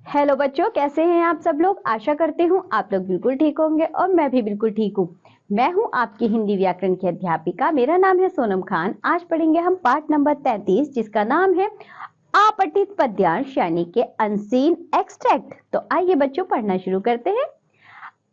Hello बच्चों, कैसे हैं आप सब लोग। आशा करती हूँ आप लोग बिल्कुल ठीक होंगे और मैं भी बिल्कुल ठीक हूँ। मैं हूँ आपकी हिंदी व्याकरण की अध्यापिका। मेरा नाम है सोनम खान। आज पढ़ेंगे हम पाठ नंबर 33 जिसका नाम है अपठित पद्यांश यानी कि अनसीन एक्सट्रैक्ट। तो आइए बच्चों पढ़ना शुरू करते हैं।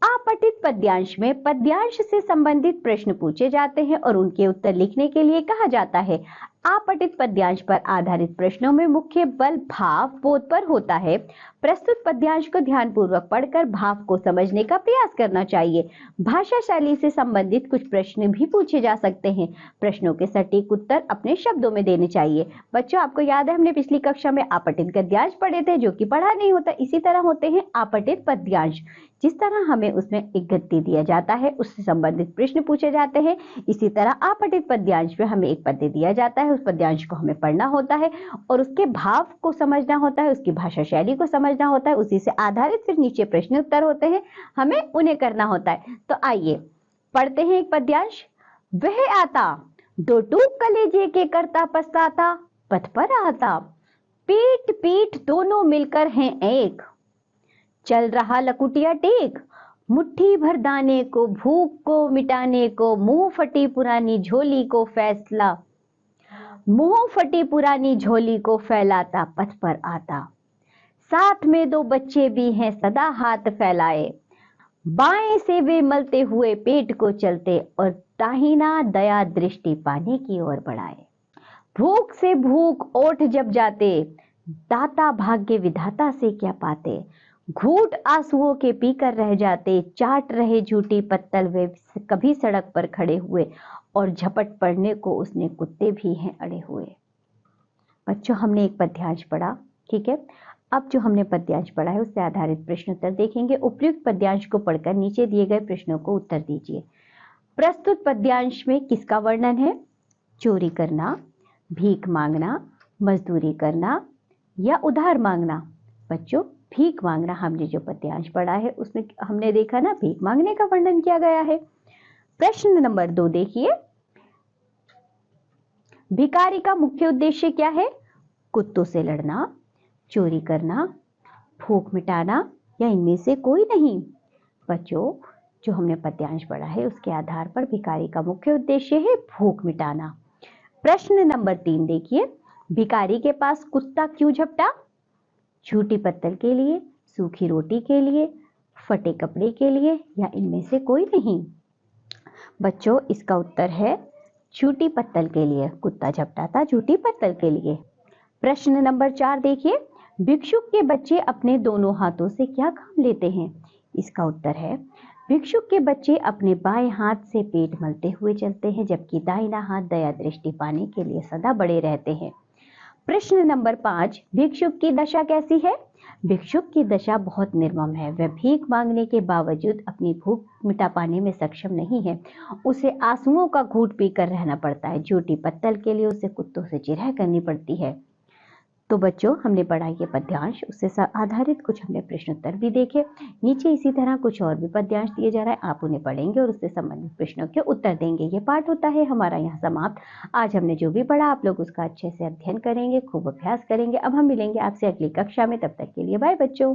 अपठित पद्यांश में पद्यांश से संबंधित प्रश्न पूछे जाते हैं और उनके उत्तर लिखने के लिए कहा जाता है। अपठित पद्यांश पर आधारित प्रश्नों में मुख्य बल भाव बोध पर होता है। प्रस्तुत पद्यांश को ध्यानपूर्वक पढ़कर भाव को समझने का प्रयास करना चाहिए। भाषा शैली से संबंधित कुछ प्रश्न भी पूछे जा सकते हैं। प्रश्नों के सटीक उत्तर अपने शब्दों में देने चाहिए। बच्चों, आपको याद है हमने पिछली कक्षा में अपठित गद्यांश पढ़े थे, जो कि पढ़ा नहीं होता। इसी तरह होते हैं अपठित पद्यांश। जिस तरह हमें उसमें एक गद्य दिया जाता है, उससे संबंधित प्रश्न पूछे जाते हैं, इसी तरह अपठित पद्यांश में हमें एक पद्य दिया जाता है, उस पद्यांश को हमें पढ़ना होता है और उसके भाव को समझना होता है, उसकी भाषा शैली को समझना होता है। उसी से आधारित फिर नीचे प्रश्न उत्तर होते हैं, हमें उन्हें करना होता है। तो आइए पढ़ते हैं एक पद्यांश। वह आता दो टूक कलेजे के करता पछताता, पथ पर आता पीठ पीठ दोनों मिलकर हैं एक। चल रहा लकुटिया टेक मुट्ठी भर दाने को, भूख को मिटाने को, मुंह फटी पुरानी झोली को फैसला, मुंह फटी पुरानी झोली को फैलाता पथ पर आता। साथ में दो बच्चे भी हैं सदा हाथ फैलाए, बाएं से वे मलते हुए पेट को चलते और दाहिना दया दृष्टि पाने की ओर बढ़ाए। भूख से भूख ओठ जब जाते, दाता भाग्य विधाता से क्या पाते। घूट आंसुओं के पीकर रह जाते, चाट रहे झूठी पत्तल वे कभी सड़क पर खड़े हुए, और झपट पड़ने को उसने कुत्ते भी हैं अड़े हुए। बच्चों, हमने एक पद्यांश पढ़ा, ठीक है। अब जो हमने पद्यांश पढ़ा है उससे आधारित प्रश्न उत्तर देखेंगे। उपयुक्त पद्यांश को पढ़कर नीचे दिए गए प्रश्नों को उत्तर दीजिए। प्रस्तुत पद्यांश में किसका वर्णन है? चोरी करना, भीख मांगना, मजदूरी करना या उधार मांगना। बच्चों, भीख मांगना हमने जो पद्यांश पढ़ा है उसमें हमने देखा ना, भीख मांगने का वर्णन किया गया है। प्रश्न नंबर 2 देखिए। भिखारी का मुख्य उद्देश्य क्या है? कुत्तों से लड़ना, चोरी करना, भूख मिटाना या इनमें से कोई नहीं। बच्चों, जो हमने पद्यांश पढ़ा है उसके आधार पर भिखारी का मुख्य उद्देश्य है भूख मिटाना। प्रश्न नंबर 3 देखिए। भिखारी के पास कुत्ता क्यों झपटा? झूठी पत्तल के लिए, सूखी रोटी के लिए, फटे कपड़े के लिए या इनमें से कोई नहीं। बच्चों, इसका उत्तर है झूठी पत्तल के लिए। कुत्ता झपटा था झूठी पत्तल के लिए। प्रश्न नंबर 4 देखिए। भिक्षुक के बच्चे अपने दोनों हाथों से क्या काम लेते हैं? इसका उत्तर है भिक्षुक के बच्चे अपने बाएं हाथ से पेट मलते हुए चलते हैं, जबकि दाहिना हाथ दया दृष्टि पाने के लिए सदा बड़े रहते हैं। प्रश्न नंबर 5। भिक्षुक की दशा कैसी है? भिक्षुक की दशा बहुत निर्मम है। वह भीख मांगने के बावजूद अपनी भूख मिटा पाने में सक्षम नहीं है। उसे आंसुओं का घूंट पीकर रहना पड़ता है। झूठी पत्तल के लिए उसे कुत्तों से जिरह करनी पड़ती है। तो बच्चों, हमने पढ़ा ये पद्यांश, उससे आधारित कुछ हमने प्रश्न उत्तर भी देखे। नीचे इसी तरह कुछ और भी पद्यांश दिए जा रहा है, आप उन्हें पढ़ेंगे और उससे संबंधित प्रश्नों के उत्तर देंगे। ये पाठ होता है हमारा यहाँ समाप्त। आज हमने जो भी पढ़ा आप लोग उसका अच्छे से अध्ययन करेंगे, खूब अभ्यास करेंगे। अब हम मिलेंगे आपसे अगली कक्षा में, तब तक के लिए बाय बच्चों।